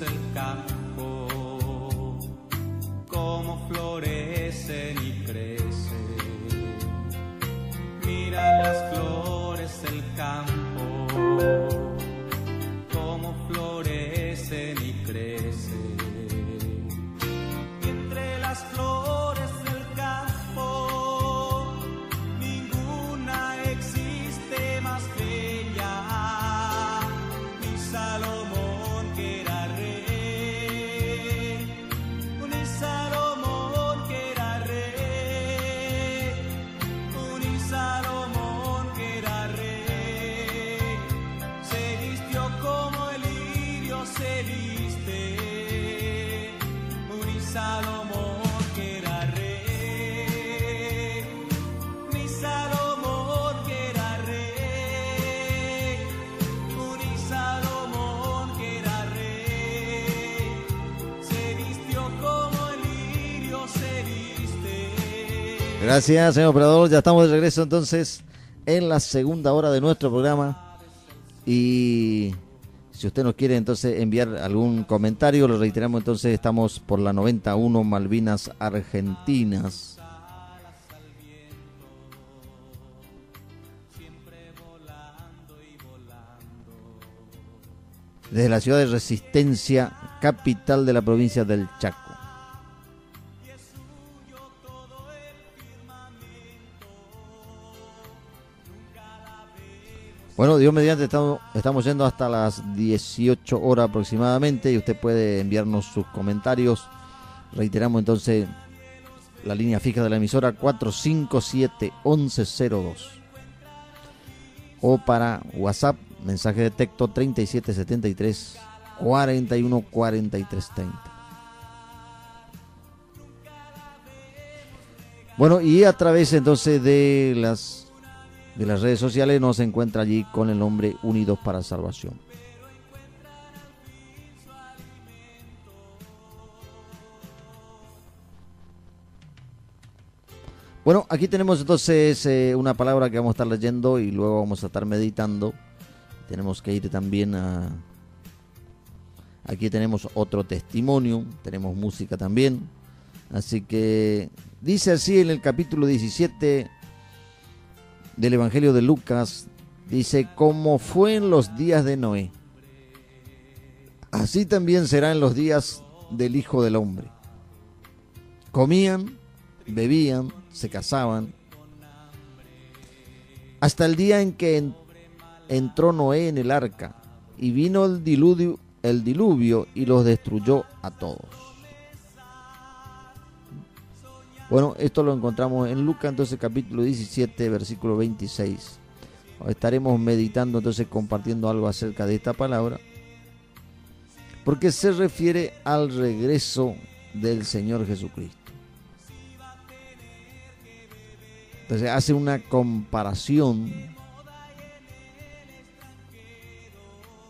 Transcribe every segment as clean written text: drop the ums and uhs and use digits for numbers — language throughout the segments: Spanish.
el campo, cómo florecen y crecen. Mira las flores del campo, cómo florecen y crecen. Y entre las flores del campo, ninguna existe más bella. Ni Salomón que era rey, ni Salomón que era rey, ni Salomón que era rey. Se vistió como el lirio se viste, ni Salomón que era rey, ni Salomón que era rey, ni Salomón que era rey. Se vistió como el lirio se viste. Gracias, señor operador. Ya estamos de regreso entonces en la segunda hora de nuestro programa. Y si usted nos quiere entonces enviar algún comentario, lo reiteramos entonces, estamos por la 91 Malvinas Argentinas. Desde la ciudad de Resistencia, capital de la provincia del Chaco. Bueno, Dios mediante, estamos yendo hasta las 18 horas aproximadamente y usted puede enviarnos sus comentarios. Reiteramos entonces la línea fija de la emisora 457-1102. O para WhatsApp, mensaje de texto 3773-414330. Bueno, y a través entonces de las redes sociales nos encuentra allí con el nombre Unidos para Salvación. Bueno, aquí tenemos entonces una palabra que vamos a estar leyendo y luego vamos a estar meditando. Tenemos que ir también a... Aquí tenemos otro testimonio, tenemos música también. Así que dice así en el capítulo 17 del Evangelio de Lucas, dice: como fue en los días de Noé, así también será en los días del Hijo del Hombre. Comían, bebían, se casaban, hasta el día en que entró Noé en el arca, y vino el diluvio y los destruyó a todos. Bueno, esto lo encontramos en Lucas, entonces capítulo 17, versículo 26. Estaremos meditando, entonces compartiendo algo acerca de esta palabra, porque se refiere al regreso del Señor Jesucristo. Entonces hace una comparación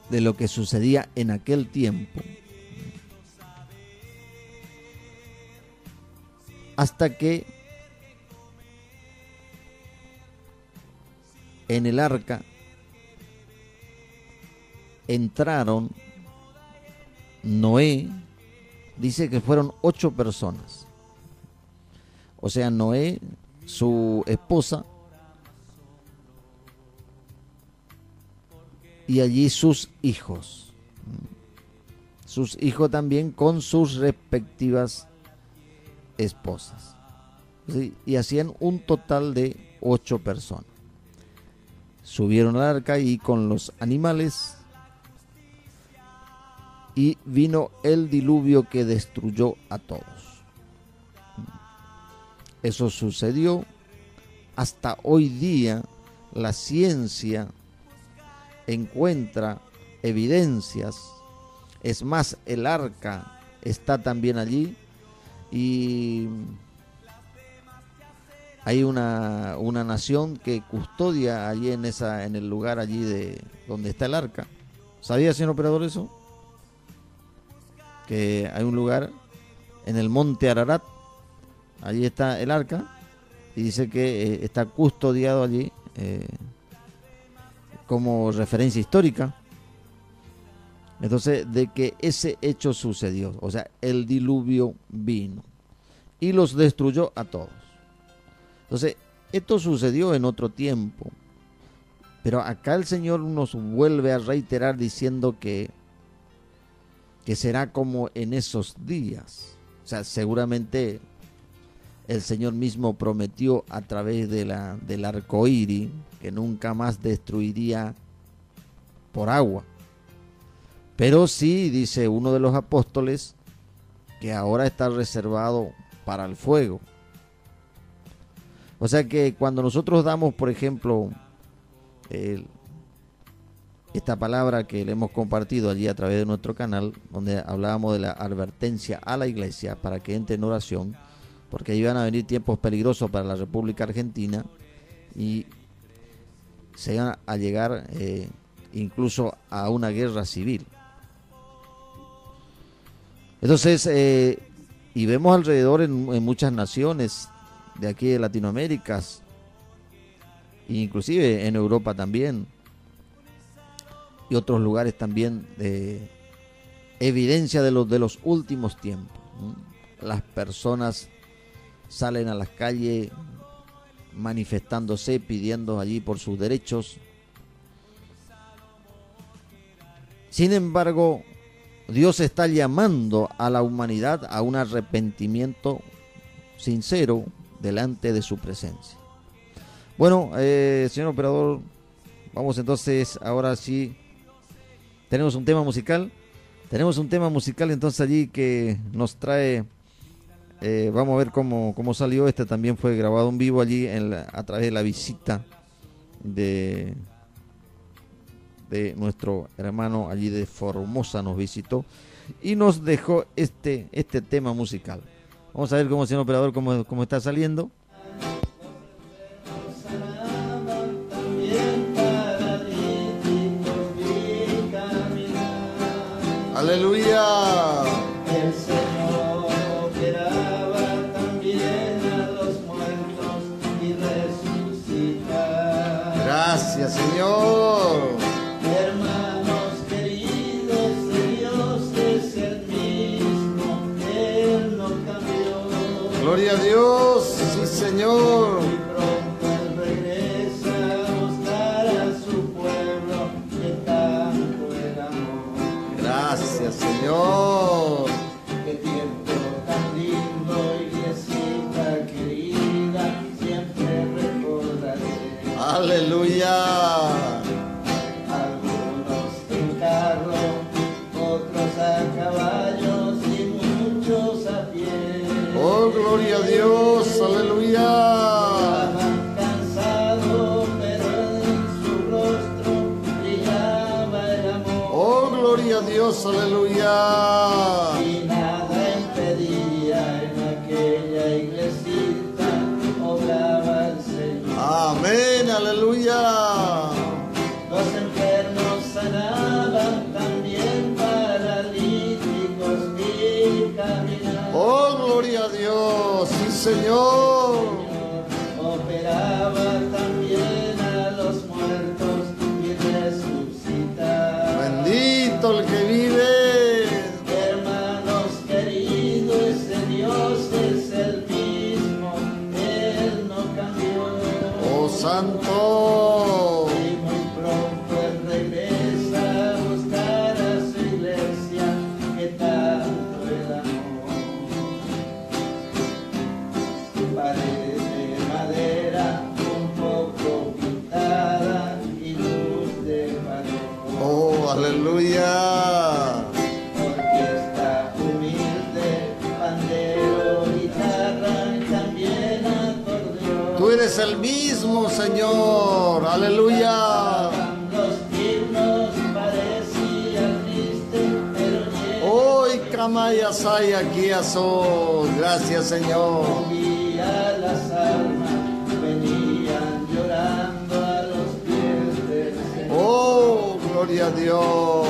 de lo que sucedía en aquel tiempo, hasta que en el arca entraron Noé, dice que fueron 8 personas. O sea, Noé, su esposa, y allí sus hijos. Sus hijos también con sus respectivas esposas. ¿Sí? Y hacían un total de 8 personas. Subieron al arca y con los animales, y vino el diluvio que destruyó a todos. Eso sucedió. Hasta hoy día la ciencia encuentra evidencias. Es más, el arca está también allí y hay una nación que custodia allí en el lugar allí de donde está el arca. ¿Sabía, señor operador, eso? Que hay un lugar en el monte Ararat, allí está el arca, y dice que está custodiado allí como referencia histórica. Entonces, de que ese hecho sucedió, o sea, el diluvio vino y los destruyó a todos. Entonces, esto sucedió en otro tiempo, pero acá el Señor nos vuelve a reiterar diciendo que será como en esos días. O sea, seguramente el Señor mismo prometió a través del arco iris que nunca más destruiría por agua. Pero sí, dice uno de los apóstoles, que ahora está reservado para el fuego. O sea que cuando nosotros damos, por ejemplo, esta palabra que le hemos compartido allí a través de nuestro canal, donde hablábamos de la advertencia a la iglesia para que entre en oración, porque iban a venir tiempos peligrosos para la República Argentina y se iban a llegar incluso a una guerra civil. Entonces, y vemos alrededor en muchas naciones de aquí de Latinoamérica, inclusive en Europa también, y otros lugares también, evidencia de los últimos tiempos. Las personas salen a las calles manifestándose, pidiendo allí por sus derechos. Sin embargo, Dios está llamando a la humanidad a un arrepentimiento sincero delante de su presencia. Bueno, señor operador, vamos entonces, ahora sí, tenemos un tema musical. Tenemos un tema musical entonces allí que nos trae, vamos a ver cómo salió. Este también fue grabado en vivo allí a través de la visita de nuestro hermano allí de Formosa. Nos visitó y nos dejó este tema musical. Vamos a ver cómo, señor operador, cómo está saliendo. Aleluya. El Señor operaba también a los muertos y resucitaba. Gracias, Señor. Hermanos queridos, Dios es el mismo, Él no cambió. Gloria a Dios, sí, Señor. Y pronto Él regresa a buscar a su pueblo que tanto Él amó. Gracias, Señor. Qué tiempo tan lindo, iglesita querida, siempre recordaré. Aleluya. Algunos en carro, otros a caballos y muchos a pie. Oh, gloria a Dios, aleluya. Estaban cansados, pero en su rostro brillaba el amor. Oh, gloria a Dios, aleluya. Y nada impedía en aquella iglesita, obraba el Señor. Amén, aleluya. Los enfermos sanaban, también paralíticos y caminaban. Oh, gloria a Dios, sí, Señor. Operaba también a los muertos y resucitaba. Bendito el que vive. Hermanos queridos, ese Dios es el mismo, Él no cambió. Oh, Santo. Y muy pronto Él regresa a buscar a su iglesia que tanto Él amó. Pared de madera un poco pintada y luz de farol. Oh, aleluya. Orquesta humilde, pandero, guitarra y también acordeón. Tú eres el mismo, Señor. Aleluya. Los himnos parecían tristes, pero Hoy Kamaya Saya aquí aso. Gracias, Señor. movía las almas, venían llorando a los pies del Señor. Oh, gloria a Dios.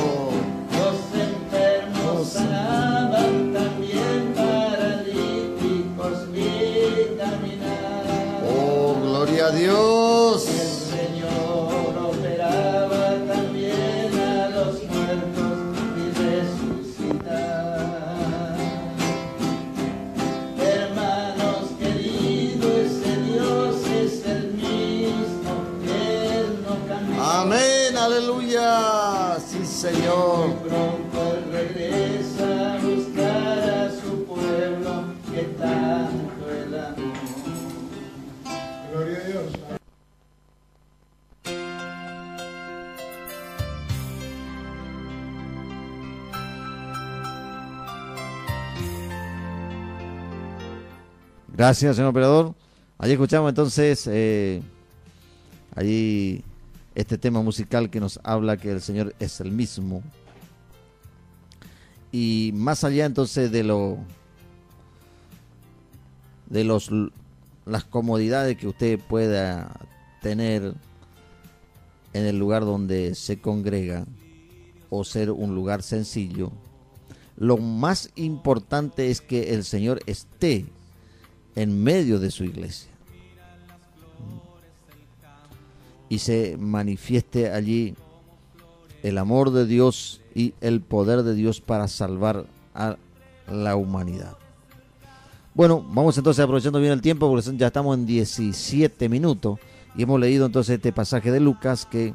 Los enfermos sanaban, también paralíticos y caminaban. Oh, gloria a Dios. El Señor operaba también a los muertos y Aleluya. Sí, Señor. Pronto Él regresa a buscar a su pueblo que tanto Él amó. Gloria a Dios. Gracias, señor operador. Allí escuchamos entonces allí este tema musical que nos habla que el Señor es el mismo. Y más allá entonces de las comodidades que usted pueda tener en el lugar donde se congrega o ser un lugar sencillo, lo más importante es que el Señor esté en medio de su iglesia y se manifieste allí el amor de Dios y el poder de Dios para salvar a la humanidad. Bueno, vamos entonces aprovechando bien el tiempo porque ya estamos en 17 minutos y hemos leído entonces este pasaje de Lucas que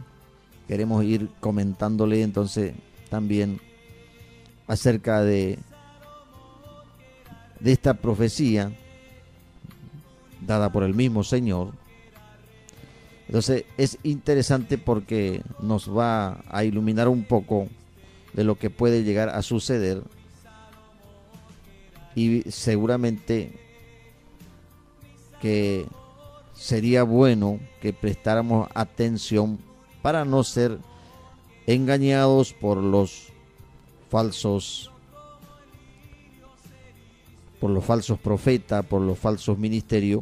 queremos ir comentándole entonces también acerca de esta profecía dada por el mismo Señor. Entonces es interesante porque nos va a iluminar un poco de lo que puede llegar a suceder y seguramente que sería bueno que prestáramos atención para no ser engañados por los falsos profetas, por los falsos ministerios,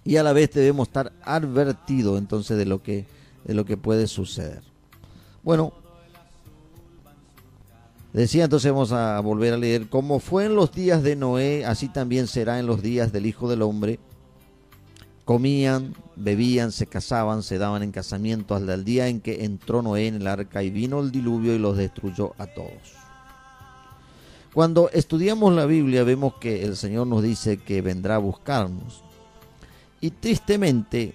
y a la vez debemos estar advertidos entonces de lo que puede suceder. Bueno, decía entonces, vamos a volver a leer: como fue en los días de Noé, así también será en los días del Hijo del Hombre. Comían, bebían, se casaban, se daban en casamiento hasta el día en que entró Noé en el arca y vino el diluvio y los destruyó a todos. Cuando estudiamos la Biblia vemos que el Señor nos dice que vendrá a buscarnos. Y tristemente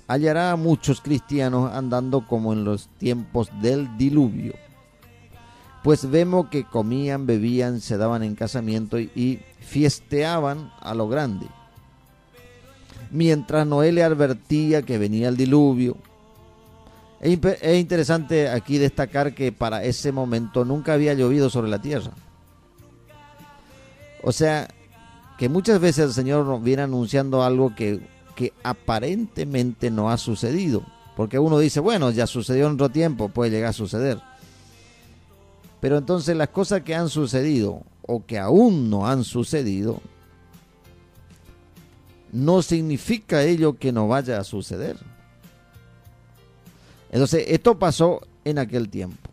hallará a muchos cristianos andando como en los tiempos del diluvio. Pues vemos que comían, bebían, se daban en casamiento y fiesteaban a lo grande. Mientras Noé le advertía que venía el diluvio. Es interesante aquí destacar que para ese momento nunca había llovido sobre la tierra. O sea, que muchas veces el Señor nos viene anunciando algo que aparentemente no ha sucedido. Porque uno dice, bueno, ya sucedió en otro tiempo, puede llegar a suceder. Pero entonces las cosas que han sucedido o que aún no han sucedido, no significa ello que no vaya a suceder. Entonces, esto pasó en aquel tiempo.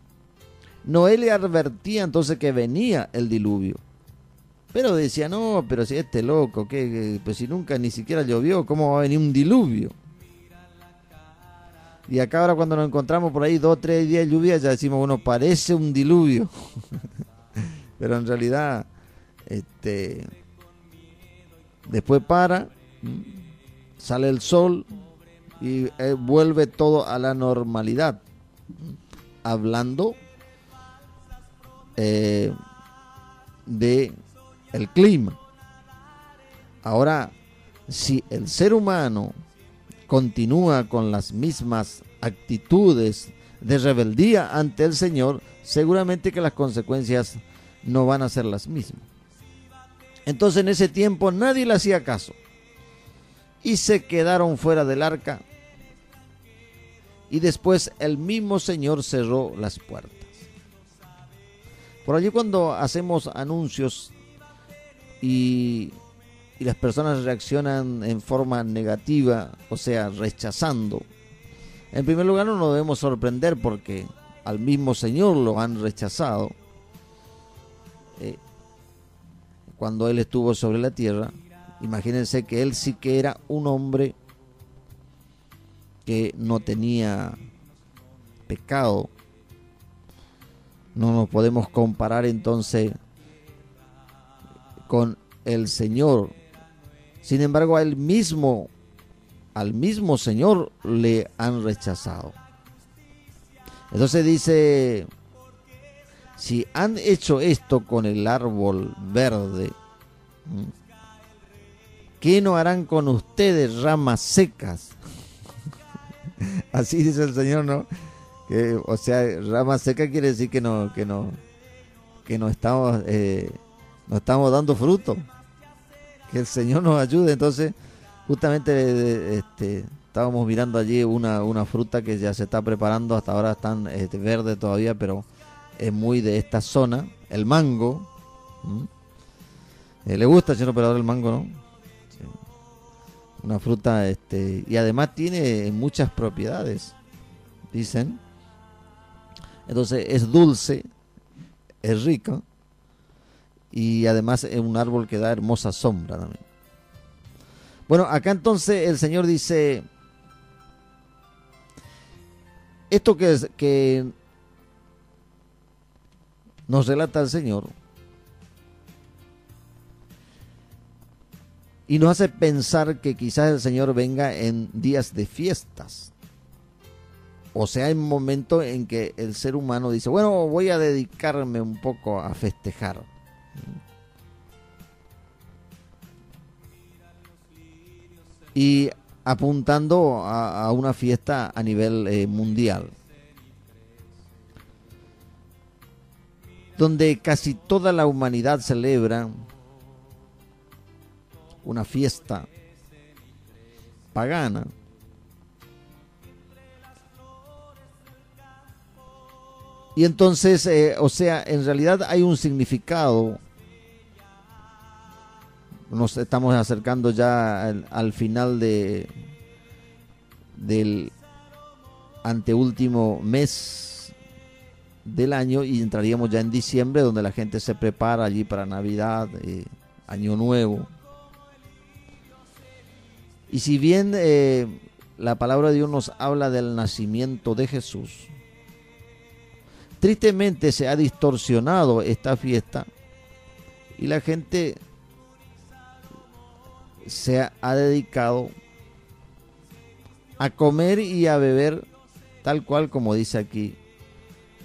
Noé le advertía entonces que venía el diluvio. Pero decía, no, pero si este loco, pues si nunca ni siquiera llovió, ¿cómo va a venir un diluvio? Y acá ahora cuando nos encontramos por ahí 2 o 3 días de lluvia, ya decimos, bueno, parece un diluvio. Pero en realidad, después sale el sol y vuelve todo a la normalidad. Hablando de el clima. Ahora, si el ser humano continúa con las mismas actitudes de rebeldía ante el Señor, seguramente que las consecuencias no van a ser las mismas. Entonces en ese tiempo nadie le hacía caso y se quedaron fuera del arca, y después el mismo Señor cerró las puertas. Por allí cuando hacemos anuncios y las personas reaccionan en forma negativa, o sea, rechazando, en primer lugar no nos debemos sorprender porque al mismo Señor lo han rechazado cuando Él estuvo sobre la tierra. Imagínense que Él sí que era un hombre que no tenía pecado. No nos podemos comparar entonces con el Señor. Sin embargo, al mismo Señor le han rechazado. Entonces dice, si han hecho esto con el árbol verde, ¿qué no harán con ustedes, ramas secas? Así dice el Señor, ¿no? Que, o sea, rama seca quiere decir que no estamos dando fruto. Que el Señor nos ayude. Entonces, justamente estábamos mirando allí una fruta que ya se está preparando. Hasta ahora están verde todavía, pero es muy de esta zona. El mango. Le gusta al señor operador el mango, ¿no? Sí. Una fruta, y además tiene muchas propiedades, dicen. Entonces es dulce, es rico y además es un árbol que da hermosa sombra también. Bueno, acá entonces el Señor dice, esto que nos relata el Señor y nos hace pensar que quizás el Señor venga en días de fiestas. O sea, en momentos en que el ser humano dice, bueno, voy a dedicarme un poco a festejar. Y apuntando a una fiesta a nivel mundial. Donde casi toda la humanidad celebra una fiesta pagana. Y entonces, o sea, en realidad hay un significado. Nos estamos acercando ya al final del anteúltimo mes del año y entraríamos ya en diciembre, donde la gente se prepara allí para Navidad, Año Nuevo. Y si bien la palabra de Dios nos habla del nacimiento de Jesús, tristemente se ha distorsionado esta fiesta y la gente se ha dedicado a comer y a beber tal cual como dice aquí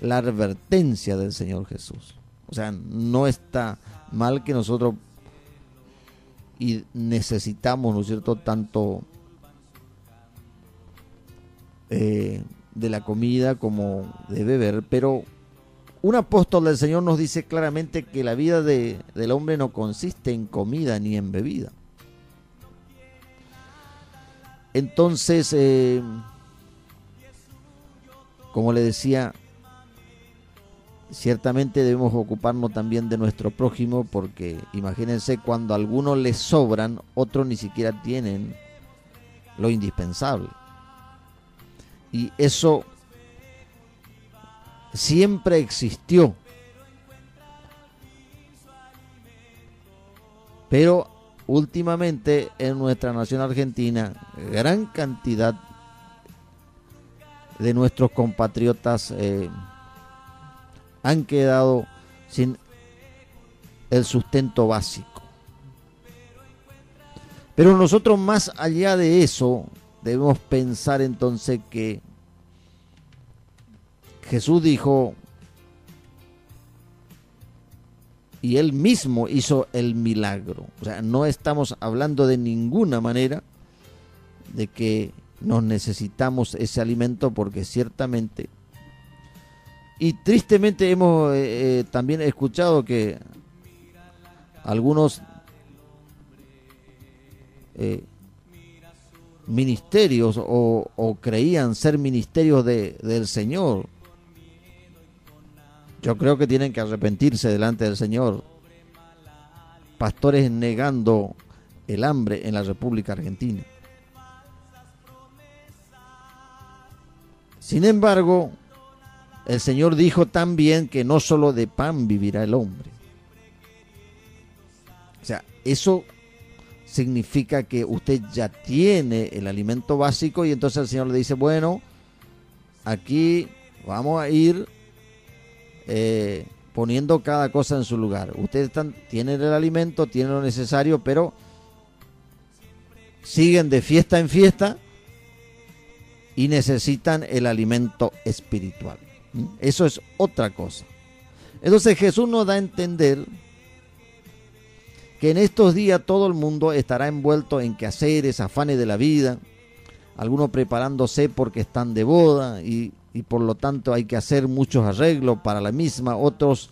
la advertencia del Señor Jesús. O sea, no está mal que nosotros y necesitamos, ¿no es cierto?, tanto de la comida como de beber, pero un apóstol del Señor nos dice claramente que la vida del hombre no consiste en comida ni en bebida. Entonces, como le decía, ciertamente debemos ocuparnos también de nuestro prójimo, porque imagínense, cuando a algunos les sobran, otros ni siquiera tienen lo indispensable. Y eso siempre existió. Pero últimamente en nuestra nación argentina, gran cantidad de nuestros compatriotas han quedado sin el sustento básico. Pero nosotros, más allá de eso, debemos pensar entonces que Jesús dijo, y Él mismo hizo el milagro. O sea, no estamos hablando de ninguna manera de que nos necesitamos ese alimento, porque ciertamente, y tristemente hemos también escuchado que algunos ministerios o creían ser ministerios del Señor. Yo creo que tienen que arrepentirse delante del Señor. Pastores negando el hambre en la República Argentina. Sin embargo, el Señor dijo también que no solo de pan vivirá el hombre. O sea, eso significa que usted ya tiene el alimento básico, y entonces el Señor le dice, bueno, aquí vamos a ir poniendo cada cosa en su lugar. Ustedes tienen el alimento, tienen lo necesario, pero siguen de fiesta en fiesta y necesitan el alimento espiritual. Eso es otra cosa. Entonces Jesús nos da a entender que en estos días todo el mundo estará envuelto en quehaceres, afanes de la vida, algunos preparándose porque están de boda y por lo tanto hay que hacer muchos arreglos para la misma, otros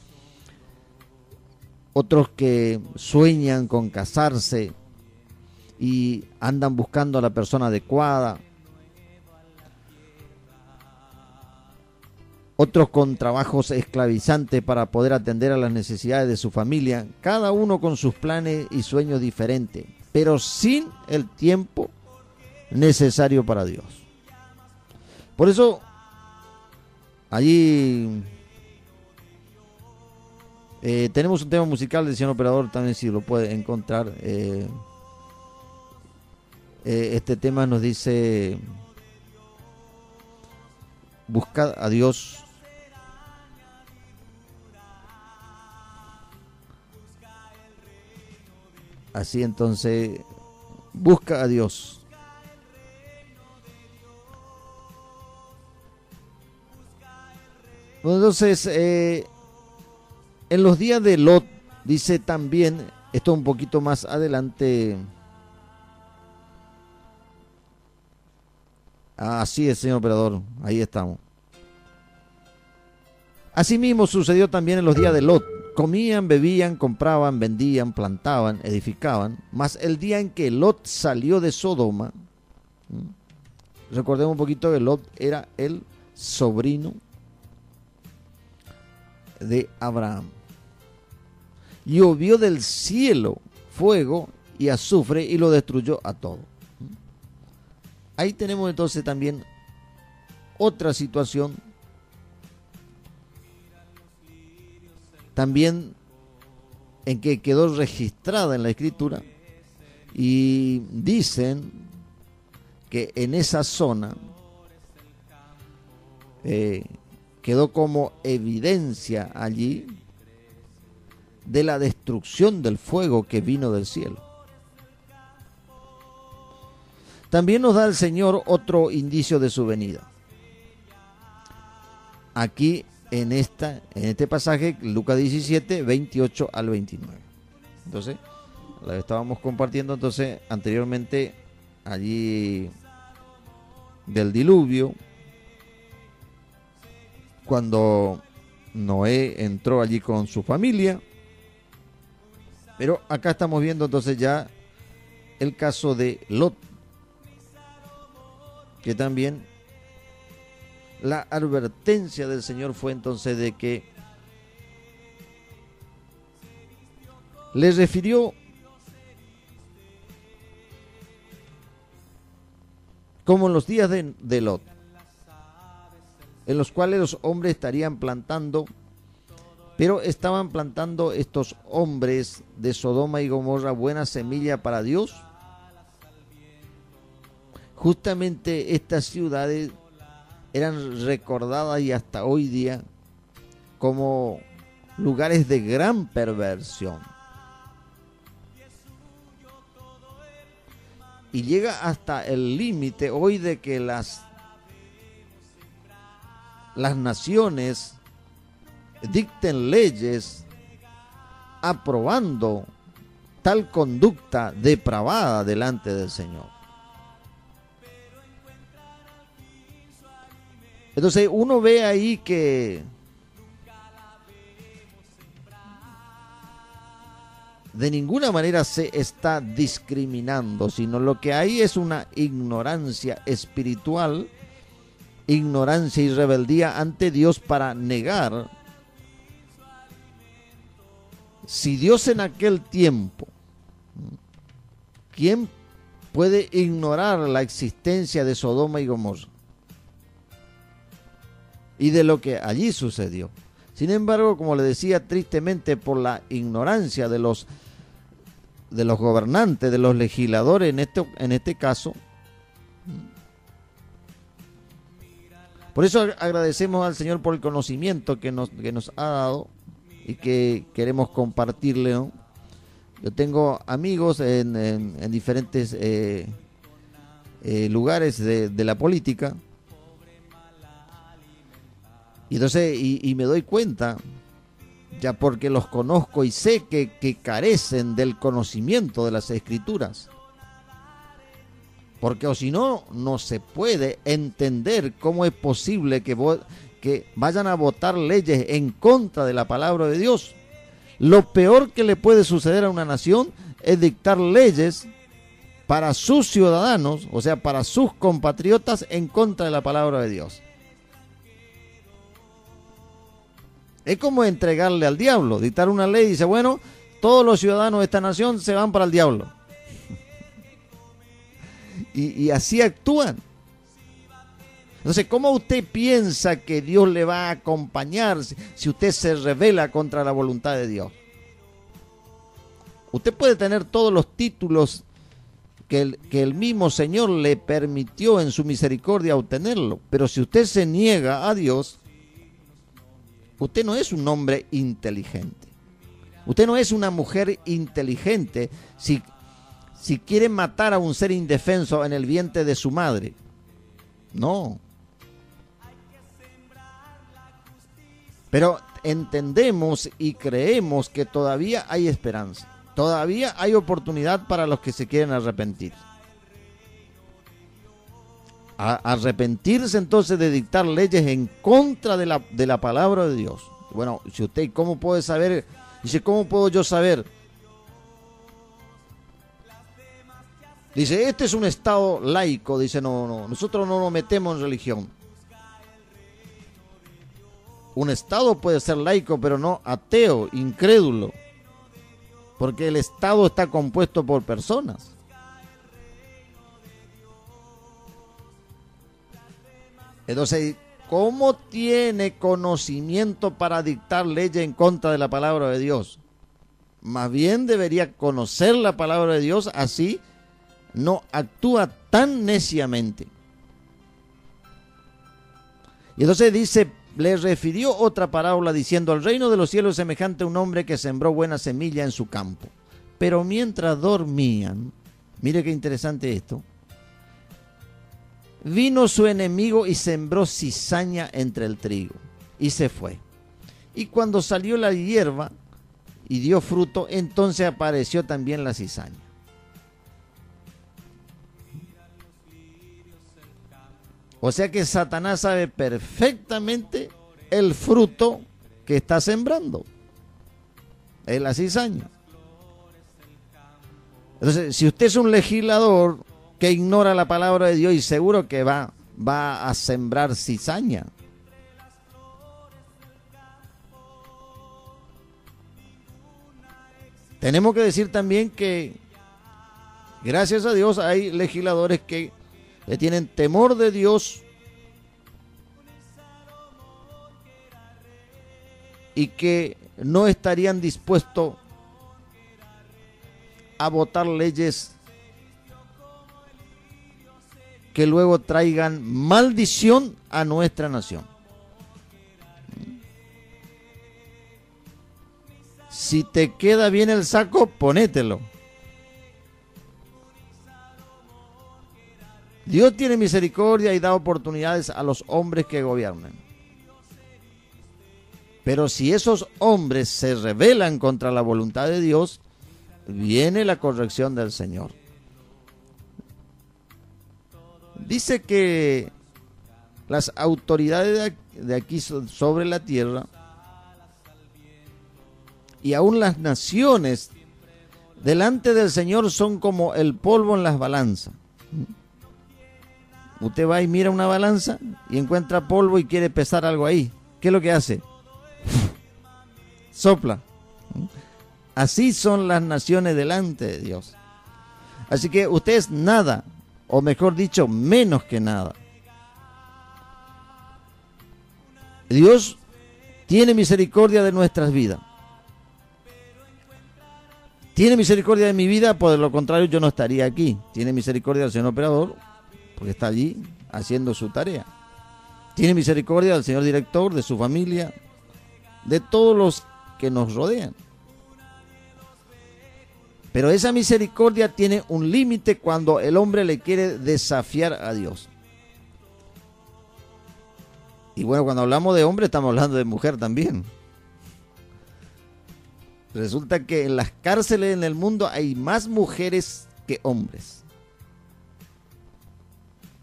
que sueñan con casarse y andan buscando a la persona adecuada, otros con trabajos esclavizantes para poder atender a las necesidades de su familia, cada uno con sus planes y sueños diferentes, pero sin el tiempo necesario para Dios. Por eso, allí tenemos un tema musical del señor operador, también si lo puede encontrar. Este tema nos dice: buscad a Dios así, entonces busca a Dios. Entonces en los días de Lot, dice también, esto un poquito más adelante. Así es, señor operador, ahí estamos. Asimismo sucedió también en los días de Lot. Comían, bebían, compraban, vendían, plantaban, edificaban. Mas el día en que Lot salió de Sodoma, recordemos un poquito que Lot era el sobrino de Abraham. Llovió del cielo fuego y azufre y lo destruyó a todo. Ahí tenemos entonces también otra situación, también en que quedó registrada en la Escritura, y dicen que en esa zona quedó como evidencia allí de la destrucción del fuego que vino del cielo. También nos da el Señor otro indicio de su venida. Aquí en este pasaje, Lucas 17, 28 al 29. Entonces, la estábamos compartiendo entonces anteriormente allí del diluvio, cuando Noé entró allí con su familia. Pero acá estamos viendo entonces ya el caso de Lot, que también la advertencia del Señor fue entonces de que le refirió como en los días de Lot, en los cuales los hombres estarían plantando, pero estaban plantando estos hombres de Sodoma y Gomorra buena semilla para Dios. Justamente estas ciudades eran recordadas y hasta hoy día como lugares de gran perversión. Y llega hasta el límite hoy de que las naciones dicten leyes aprobando tal conducta depravada delante del Señor. Entonces uno ve ahí que de ninguna manera se está discriminando, sino lo que hay es una ignorancia espiritual, ignorancia y rebeldía ante Dios para negar. Si Dios en aquel tiempo, ¿quién puede ignorar la existencia de Sodoma y Gomorra y de lo que allí sucedió? Sin embargo, como le decía, tristemente por la ignorancia de los gobernantes, de los legisladores en este caso. Por eso agradecemos al Señor por el conocimiento que nos ha dado y que queremos compartirle, ¿no? Yo tengo amigos en diferentes lugares de la política, Y entonces, y me doy cuenta, ya porque los conozco y sé que carecen del conocimiento de las Escrituras. Porque o si no, no se puede entender cómo es posible que vayan a votar leyes en contra de la palabra de Dios. Lo peor que le puede suceder a una nación es dictar leyes para sus ciudadanos, o sea, para sus compatriotas, en contra de la palabra de Dios. Es como entregarle al diablo, dictar una ley y dice, bueno, todos los ciudadanos de esta nación se van para el diablo. Y así actúan. Entonces, ¿cómo usted piensa que Dios le va a acompañar si usted se rebela contra la voluntad de Dios? Usted puede tener todos los títulos que el mismo Señor le permitió en su misericordia obtenerlo, pero si usted se niega a Dios, usted no es un hombre inteligente. Usted no es una mujer inteligente si quiere matar a un ser indefenso en el vientre de su madre. No. Pero entendemos y creemos que todavía hay esperanza. Todavía hay oportunidad para los que se quieren arrepentir. Arrepentirse entonces de dictar leyes en contra de la palabra de Dios. Bueno, si usted, ¿cómo puede saber? Dice, ¿cómo puedo yo saber? Dice, este es un estado laico. Dice, no, nosotros no nos metemos en religión. Un estado puede ser laico, pero no ateo, incrédulo. Porque el estado está compuesto por personas. Entonces, ¿cómo tiene conocimiento para dictar leyes en contra de la palabra de Dios? Más bien debería conocer la palabra de Dios, así no actúa tan neciamente. Y entonces dice, le refirió otra parábola diciendo, el reino de los cielos es semejante a un hombre que sembró buena semilla en su campo. Pero mientras dormían, mire qué interesante esto, vino su enemigo y sembró cizaña entre el trigo y se fue. Y cuando salió la hierba y dio fruto, entonces apareció también la cizaña. O sea que Satanás sabe perfectamente el fruto que está sembrando. Es la cizaña. Entonces, si usted es un legislador que ignora la palabra de Dios, y seguro que va a sembrar cizaña. Tenemos que decir también que, gracias a Dios, hay legisladores que le tienen temor de Dios y que no estarían dispuestos a votar leyes que luego traigan maldición a nuestra nación. Si te queda bien el saco, ponételo. Dios tiene misericordia y da oportunidades a los hombres que gobiernan. Pero si esos hombres se rebelan contra la voluntad de Dios, viene la corrección del Señor. Dice que las autoridades de aquí sobre la tierra y aún las naciones delante del Señor son como el polvo en las balanzas. Usted va y mira una balanza y encuentra polvo y quiere pesar algo ahí. ¿Qué es lo que hace? Sopla. Así son las naciones delante de Dios. Así que usted es nada, o mejor dicho, menos que nada. Dios tiene misericordia de nuestras vidas. Tiene misericordia de mi vida, por lo contrario yo no estaría aquí. Tiene misericordia del señor operador, porque está allí haciendo su tarea. Tiene misericordia del señor director, de su familia, de todos los que nos rodean. Pero esa misericordia tiene un límite cuando el hombre le quiere desafiar a Dios. Y bueno, cuando hablamos de hombre, estamos hablando de mujer también. Resulta que en las cárceles en el mundo hay más mujeres que hombres.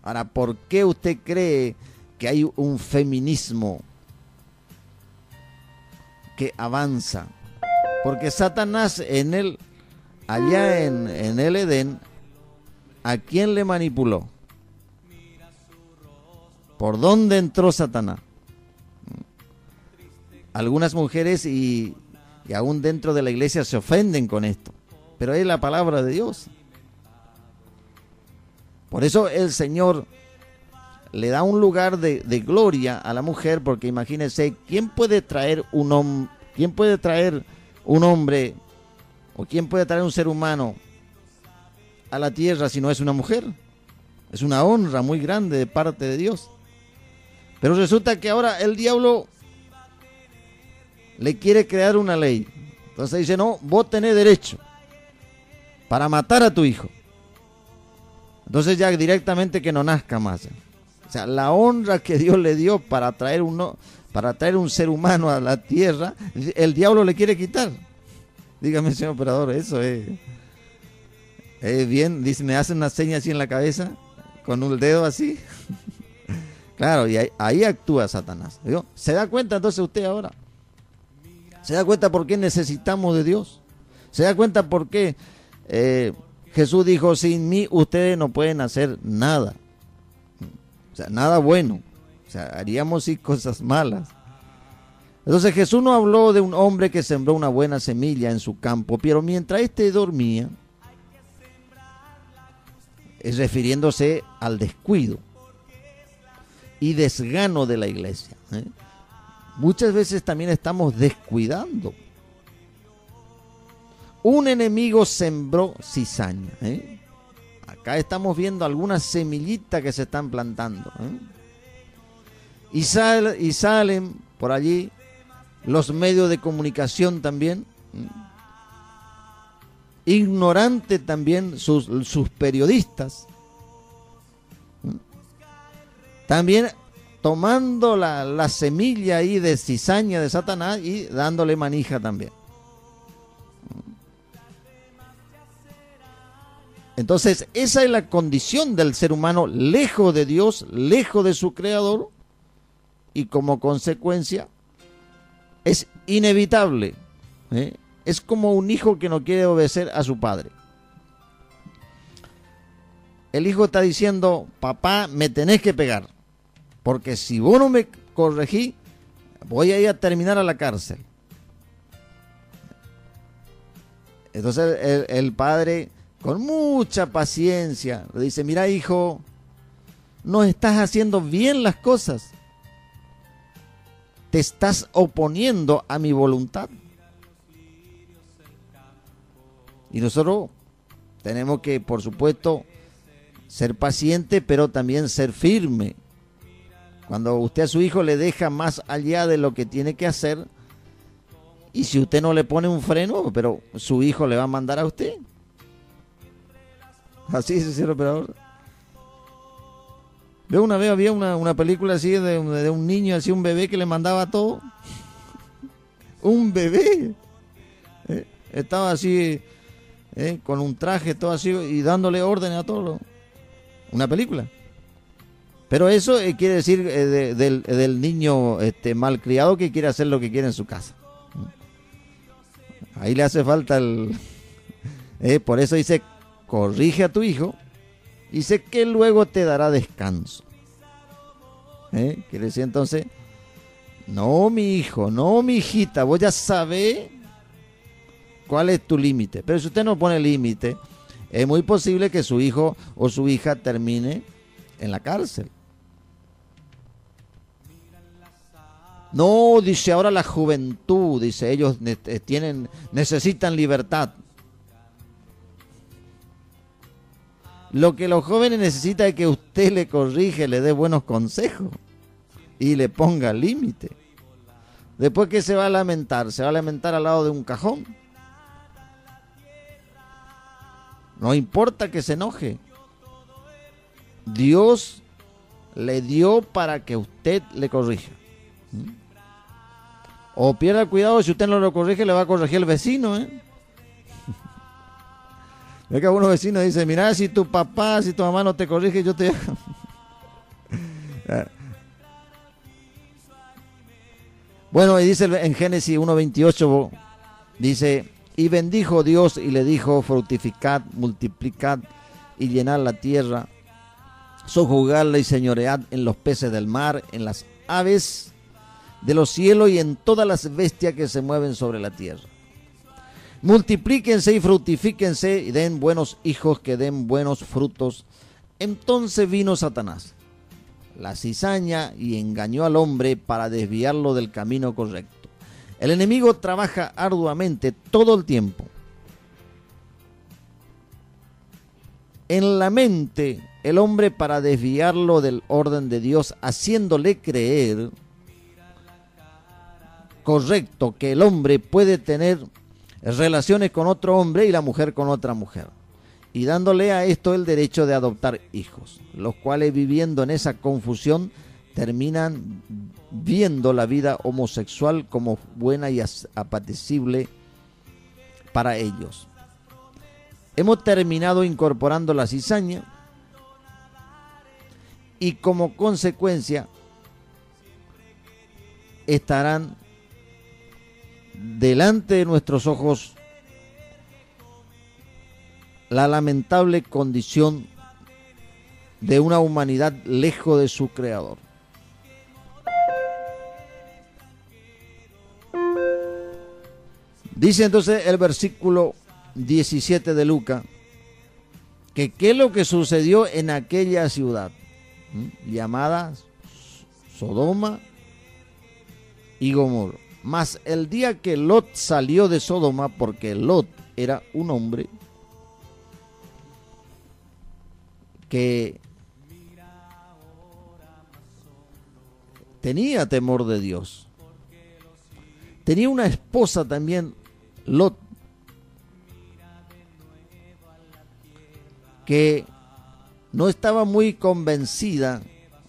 Ahora, ¿por qué usted cree que hay un feminismo que avanza? Porque Satanás allá en el Edén, ¿a quién le manipuló? ¿Por dónde entró Satanás? Algunas mujeres y aún dentro de la iglesia se ofenden con esto, pero es la palabra de Dios. Por eso el Señor le da un lugar de gloria a la mujer, porque imagínense, ¿quién puede traer un hombre o quién puede traer un ser humano a la tierra si no es una mujer? Es una honra muy grande de parte de Dios. Pero resulta que ahora el diablo le quiere crear una ley. Entonces dice, no, vos tenés derecho para matar a tu hijo. Entonces ya directamente que no nazca más. O sea, la honra que Dios le dio para traer un ser humano a la tierra, el diablo le quiere quitar. Dígame, señor operador, eso es bien. Dice, me hace una seña así en la cabeza, con un dedo así. Claro, y ahí actúa Satanás. ¿Digo? ¿Se da cuenta entonces usted ahora? ¿Se da cuenta por qué necesitamos de Dios? ¿Se da cuenta por qué Jesús dijo, sin mí ustedes no pueden hacer nada? O sea, nada bueno. O sea, haríamos sí cosas malas. Entonces Jesús no habló de un hombre que sembró una buena semilla en su campo, pero mientras éste dormía, es refiriéndose al descuido y desgano de la iglesia. Muchas veces también estamos descuidando. Un enemigo sembró cizaña. Acá estamos viendo algunas semillitas que se están plantando. Y salen por allí los medios de comunicación también. Ignorante también sus periodistas. También tomando la semilla ahí de cizaña de Satanás y dándole manija también. Entonces, esa es la condición del ser humano, lejos de Dios, lejos de su Creador, y como consecuencia es inevitable. Es como un hijo que no quiere obedecer a su padre. El hijo está diciendo, papá, me tenés que pegar, porque si vos no me corregís, voy a ir a terminar a la cárcel. Entonces el padre, con mucha paciencia, le dice, mira hijo, no estás haciendo bien las cosas. Te estás oponiendo a mi voluntad. Y nosotros tenemos que, por supuesto, ser paciente, pero también ser firme. Cuando usted a su hijo le deja más allá de lo que tiene que hacer, y si usted no le pone un freno, pero su hijo le va a mandar a usted. Así es, señor operador. Veo una vez, había una película así de un niño, así un bebé que le mandaba todo. Un bebé. Estaba así, con un traje todo así y dándole órdenes a todo. Una película. Pero eso quiere decir del niño malcriado que quiere hacer lo que quiere en su casa. Ahí le hace falta por eso dice, corrige a tu hijo, dice que luego te dará descanso. Quiere decir entonces, no mi hijo, no mi hijita, vos ya sabés cuál es tu límite. Pero si usted no pone límite, es muy posible que su hijo o su hija termine en la cárcel. No, dice ahora la juventud, dice ellos necesitan libertad. Lo que los jóvenes necesitan es que usted le corrige, le dé buenos consejos y le ponga límite. Después, ¿qué se va a lamentar? ¿Se va a lamentar al lado de un cajón? No importa que se enoje. Dios le dio para que usted le corrija. O pierda cuidado, si usted no lo corrige, le va a corregir el vecino, ¿eh? Ve que algunos vecinos dicen, mira, si tu papá, si tu mamá no te corrige, yo te... Bueno, y dice en Génesis 1:28, dice, y bendijo Dios y le dijo, fructificad, multiplicad y llenad la tierra, sojuzgadla y señoread en los peces del mar, en las aves de los cielos y en todas las bestias que se mueven sobre la tierra. Multiplíquense y fructifíquense y den buenos hijos que den buenos frutos. Entonces vino Satanás, la cizaña, y engañó al hombre para desviarlo del camino correcto. El enemigo trabaja arduamente todo el tiempo en la mente el hombre para desviarlo del orden de Dios, haciéndole creer correcto que el hombre puede tener relaciones con otro hombre y la mujer con otra mujer, y dándole a esto el derecho de adoptar hijos, los cuales viviendo en esa confusión terminan viendo la vida homosexual como buena y apetecible para ellos. Hemos terminado incorporando la cizaña y como consecuencia estarán delante de nuestros ojos la lamentable condición de una humanidad lejos de su creador. Dice entonces el versículo 17 de Lucas que qué es lo que sucedió en aquella ciudad llamada Sodoma y Gomorra. Mas el día que Lot salió de Sodoma, porque Lot era un hombre que tenía temor de Dios. Tenía una esposa también, Lot, que no estaba muy convencida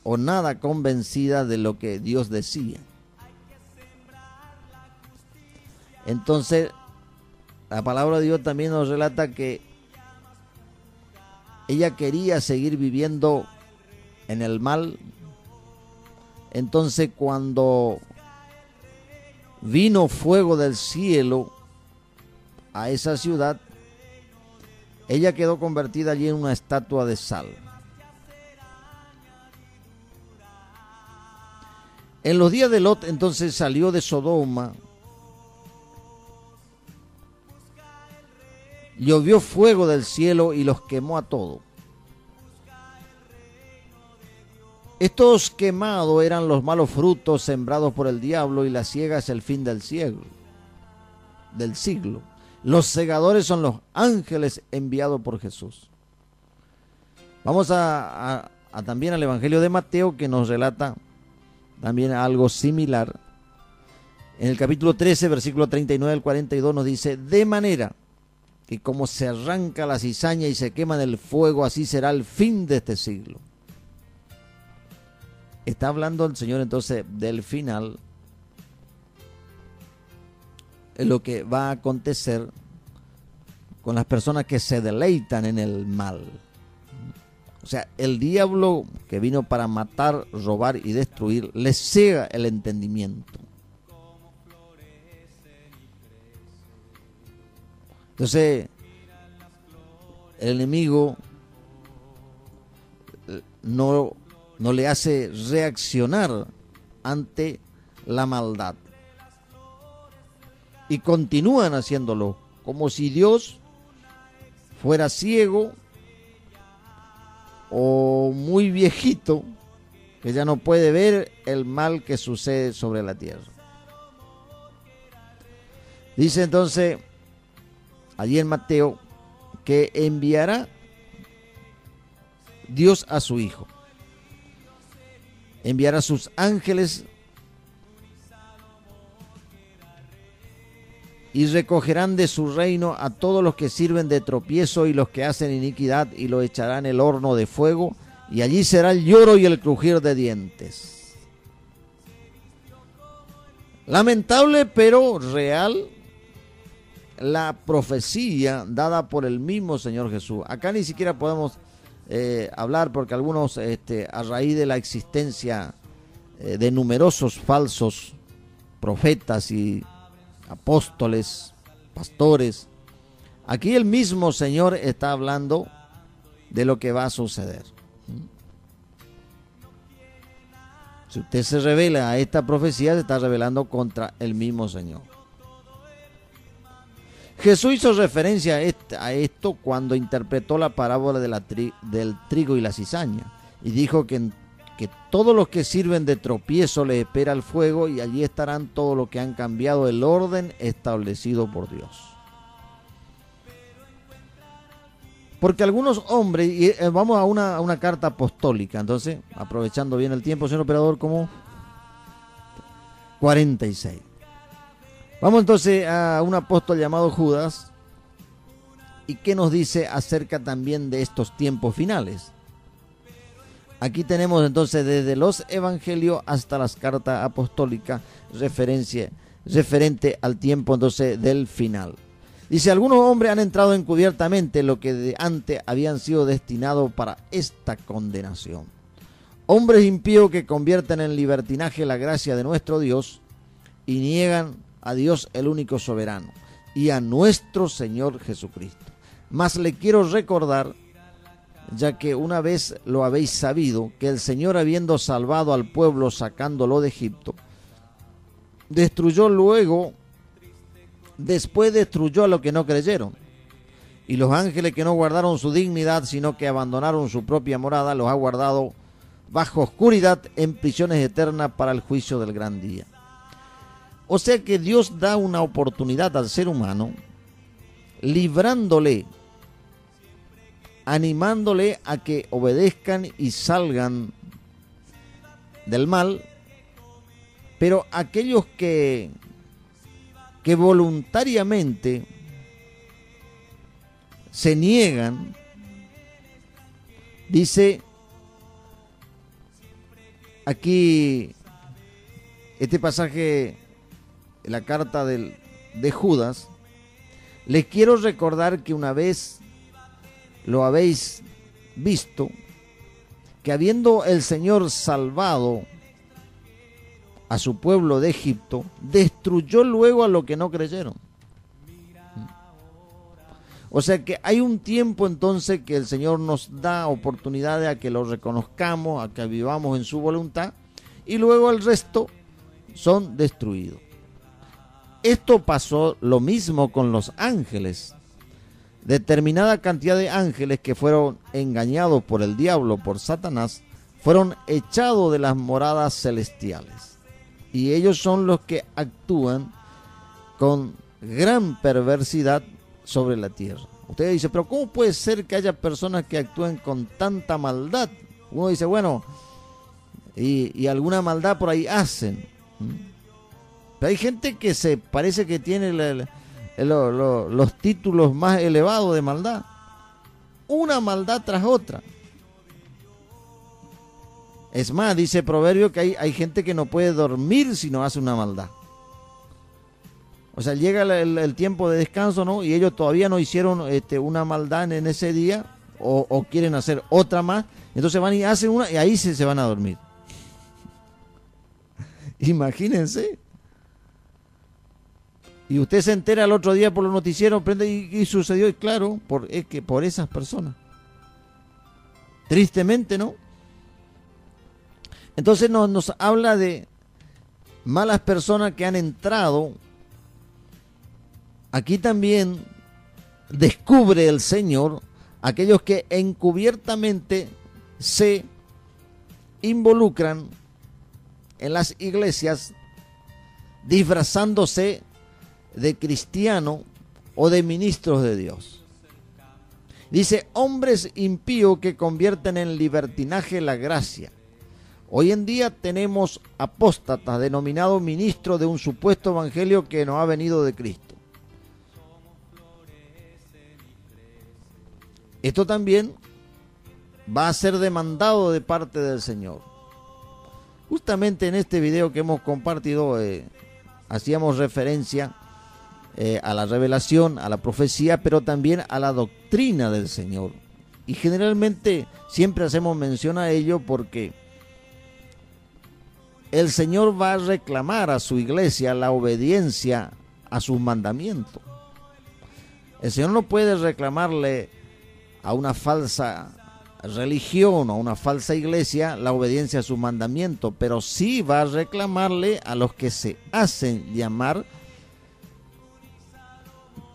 o nada convencida de lo que Dios decía. Entonces, la palabra de Dios también nos relata que ella quería seguir viviendo en el mal. Entonces, cuando vino fuego del cielo a esa ciudad, ella quedó convertida allí en una estatua de sal. En los días de Lot, entonces salió de Sodoma, llovió fuego del cielo y los quemó a todos. Estos quemados eran los malos frutos sembrados por el diablo, y la siega es el fin del siglo. Los segadores son los ángeles enviados por Jesús. Vamos a también al Evangelio de Mateo, que nos relata también algo similar. En el capítulo 13, versículo 39 al 42 nos dice: de manera que como se arranca la cizaña y se quema en el fuego, así será el fin de este siglo. Está hablando el Señor entonces del final, lo que va a acontecer con las personas que se deleitan en el mal. O sea, el diablo que vino para matar, robar y destruir, les ciega el entendimiento. Entonces, el enemigo no le hace reaccionar ante la maldad. Y continúan haciéndolo, como si Dios fuera ciego o muy viejito, que ya no puede ver el mal que sucede sobre la tierra. Dice entonces allí en Mateo que enviará Dios a su Hijo. Enviará a sus ángeles y recogerán de su reino a todos los que sirven de tropiezo y los que hacen iniquidad, y los echarán en el horno de fuego, y allí será el lloro y el crujir de dientes. Lamentable pero real la profecía dada por el mismo Señor Jesús. Acá ni siquiera podemos hablar porque algunos a raíz de la existencia de numerosos falsos profetas y apóstoles, pastores, aquí el mismo Señor está hablando de lo que va a suceder. Si usted se revela a esta profecía, se está revelando contra el mismo Señor. Jesús hizo referencia a esto cuando interpretó la parábola del trigo y la cizaña, y dijo que todos los que sirven de tropiezo les espera el fuego, y allí estarán todos los que han cambiado el orden establecido por Dios. Porque algunos hombres, y vamos a una carta apostólica, entonces, aprovechando bien el tiempo, señor operador, como 46. Vamos entonces a un apóstol llamado Judas, y qué nos dice acerca también de estos tiempos finales. Aquí tenemos entonces desde los evangelios hasta las cartas apostólicas referente al tiempo entonces del final. Dice, algunos hombres han entrado encubiertamente lo que de antes habían sido destinados para esta condenación. Hombres impíos que convierten en libertinaje la gracia de nuestro Dios y niegan a Dios el único soberano y a nuestro Señor Jesucristo. Mas le quiero recordar, ya que una vez lo habéis sabido, que el Señor, habiendo salvado al pueblo sacándolo de Egipto, después destruyó a los que no creyeron, y los ángeles que no guardaron su dignidad, sino que abandonaron su propia morada, los ha guardado bajo oscuridad en prisiones eternas para el juicio del gran día. O sea que Dios da una oportunidad al ser humano, librándole, animándole a que obedezcan y salgan del mal, pero aquellos que voluntariamente se niegan, dice aquí este pasaje, la carta de Judas, les quiero recordar que una vez lo habéis visto, que habiendo el Señor salvado a su pueblo de Egipto, destruyó luego a los que no creyeron. O sea que hay un tiempo entonces que el Señor nos da oportunidades a que lo reconozcamos, a que vivamos en su voluntad, y luego el resto son destruidos. Esto pasó lo mismo con los ángeles. Determinada cantidad de ángeles que fueron engañados por el diablo, por Satanás, fueron echados de las moradas celestiales. Y ellos son los que actúan con gran perversidad sobre la tierra. Usted dice, pero ¿cómo puede ser que haya personas que actúen con tanta maldad? Uno dice, bueno, y alguna maldad por ahí hacen. Pero hay gente que se parece que tiene los títulos más elevados de maldad. Una maldad tras otra. Es más, dice Proverbio que hay gente que no puede dormir si no hace una maldad. O sea, llega el tiempo de descanso, ¿no? Y ellos todavía no hicieron una maldad en ese día, o quieren hacer otra más. Entonces van y hacen una y ahí se van a dormir. Imagínense. Y usted se entera el otro día por los noticieros, prende y sucedió, y claro, es que por esas personas. Tristemente, ¿no? Entonces nos habla de malas personas que han entrado. Aquí también descubre el Señor aquellos que encubiertamente se involucran en las iglesias disfrazándose de cristiano o de ministros de Dios. Dice, hombres impíos que convierten en libertinaje la gracia. Hoy en día tenemos apóstatas denominados ministros de un supuesto evangelio que no ha venido de Cristo. Esto también va a ser demandado de parte del Señor. Justamente en este video que hemos compartido hacíamos referencia a la revelación, a la profecía, pero también a la doctrina del Señor. Y generalmente siempre hacemos mención a ello porque el Señor va a reclamar a su iglesia la obediencia a sus mandamientos. El Señor no puede reclamarle a una falsa religión o a una falsa iglesia la obediencia a sus mandamientos, pero sí va a reclamarle a los que se hacen llamar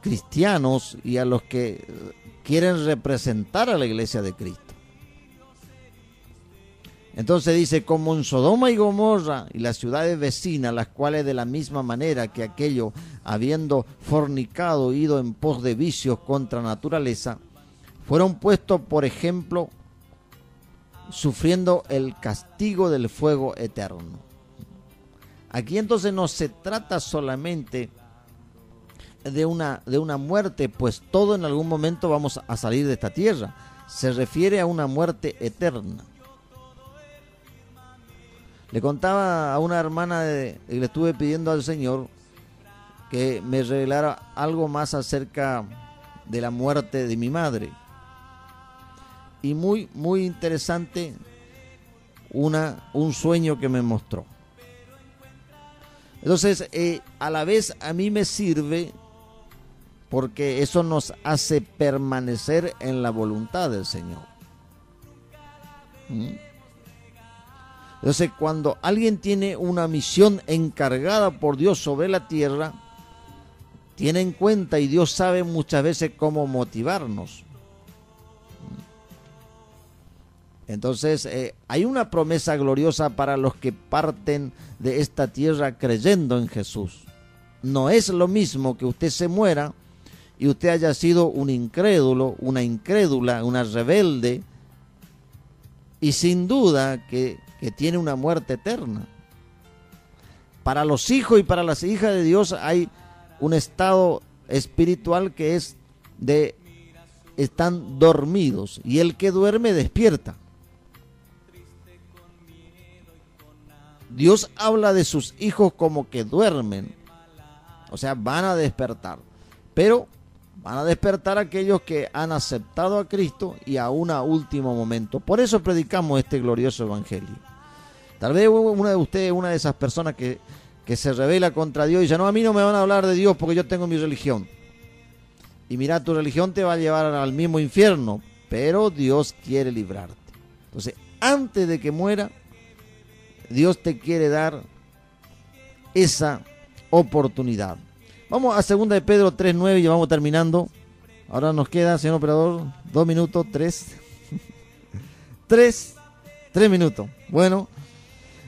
cristianos y a los que quieren representar a la iglesia de Cristo. Entonces dice, como en Sodoma y Gomorra y las ciudades vecinas, las cuales de la misma manera que aquello, habiendo fornicado, ido en pos de vicios contra naturaleza, fueron puestos por ejemplo, sufriendo el castigo del fuego eterno. Aquí entonces no se trata solamente de una muerte, pues todo en algún momento vamos a salir de esta tierra. Se refiere a una muerte eterna. Le contaba a una hermana y le estuve pidiendo al Señor que me revelara algo más acerca de la muerte de mi madre. Y muy interesante un sueño que me mostró. Entonces, a la vez a mí me sirve porque eso nos hace permanecer en la voluntad del Señor. Entonces, cuando alguien tiene una misión encargada por Dios sobre la tierra, tiene en cuenta y Dios sabe muchas veces cómo motivarnos. Entonces, hay una promesa gloriosa para los que parten de esta tierra creyendo en Jesús. No es lo mismo que usted se muera y usted haya sido un incrédulo, una incrédula, una rebelde, y sin duda que tiene una muerte eterna. Para los hijos y para las hijas de Dios hay un estado espiritual que es de están dormidos, y el que duerme despierta. Dios habla de sus hijos como que duermen, o sea, van a despertar, pero van a despertar aquellos que han aceptado a Cristo y a un último momento. Por eso predicamos este glorioso evangelio. Tal vez una de ustedes, una de esas personas que se rebela contra Dios y dice, no, a mí no me van a hablar de Dios porque yo tengo mi religión. Y mira, tu religión te va a llevar al mismo infierno, pero Dios quiere librarte. Entonces, antes de que muera, Dios te quiere dar esa oportunidad. Vamos a 2 de Pedro 3:9 y vamos terminando. Ahora nos queda, señor operador, 2 minutos, 3 minutos. Bueno,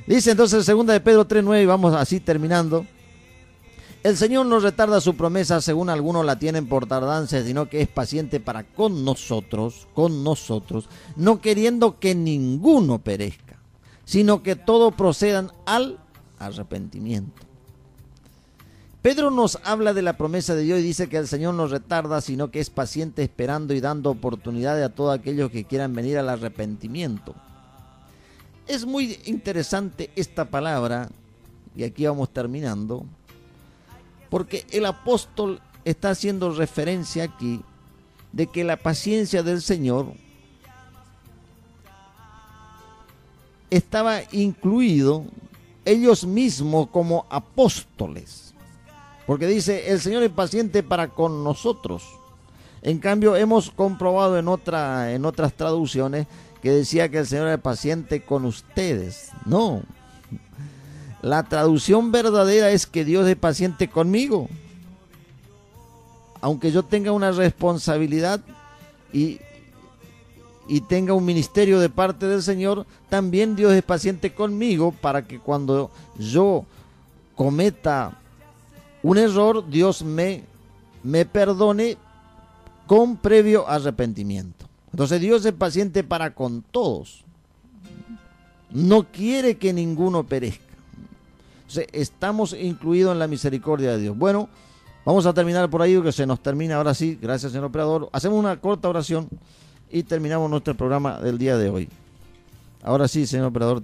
dice entonces 2 de Pedro 3:9 y vamos así terminando. El Señor no retarda su promesa, según algunos la tienen por tardanza, sino que es paciente para con nosotros, no queriendo que ninguno perezca, sino que todos procedan al arrepentimiento. Pedro nos habla de la promesa de Dios y dice que el Señor no retarda, sino que es paciente esperando y dando oportunidad a todos aquellos que quieran venir al arrepentimiento. Es muy interesante esta palabra, y aquí vamos terminando, porque el apóstol está haciendo referencia aquí de que la paciencia del Señor estaba incluido ellos mismos como apóstoles. Porque dice, el Señor es paciente para con nosotros. En cambio, hemos comprobado en otras traducciones que decía que el Señor es paciente con ustedes. No. La traducción verdadera es que Dios es paciente conmigo. Aunque yo tenga una responsabilidad y tenga un ministerio de parte del Señor, también Dios es paciente conmigo para que cuando yo cometa un error, Dios me perdone con previo arrepentimiento. Entonces Dios es paciente para con todos. No quiere que ninguno perezca. Entonces, estamos incluidos en la misericordia de Dios. Bueno, vamos a terminar por ahí, que se nos termina ahora sí. Gracias, señor operador. Hacemos una corta oración y terminamos nuestro programa del día de hoy. Ahora sí, señor operador,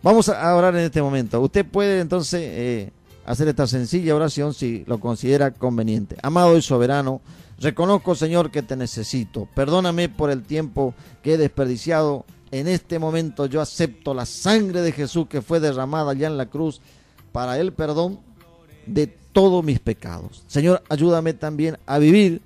Vamos a orar en este momento. Usted puede entonces hacer esta sencilla oración si lo considera conveniente. Amado y soberano, reconozco, Señor, que te necesito. Perdóname por el tiempo que he desperdiciado. En este momento yo acepto la sangre de Jesús que fue derramada allá en la cruz para el perdón de todos mis pecados. Señor, ayúdame también a vivir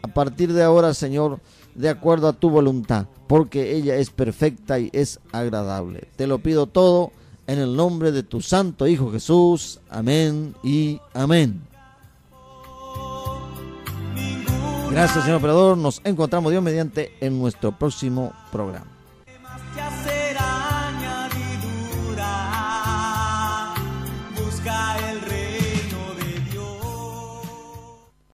a partir de ahora, Señor, de acuerdo a tu voluntad, porque ella es perfecta y es agradable. Te lo pido todo en el nombre de tu santo Hijo Jesús. Amén y amén. Gracias, señor operador. Nos encontramos Dios mediante en nuestro próximo programa. Que hacer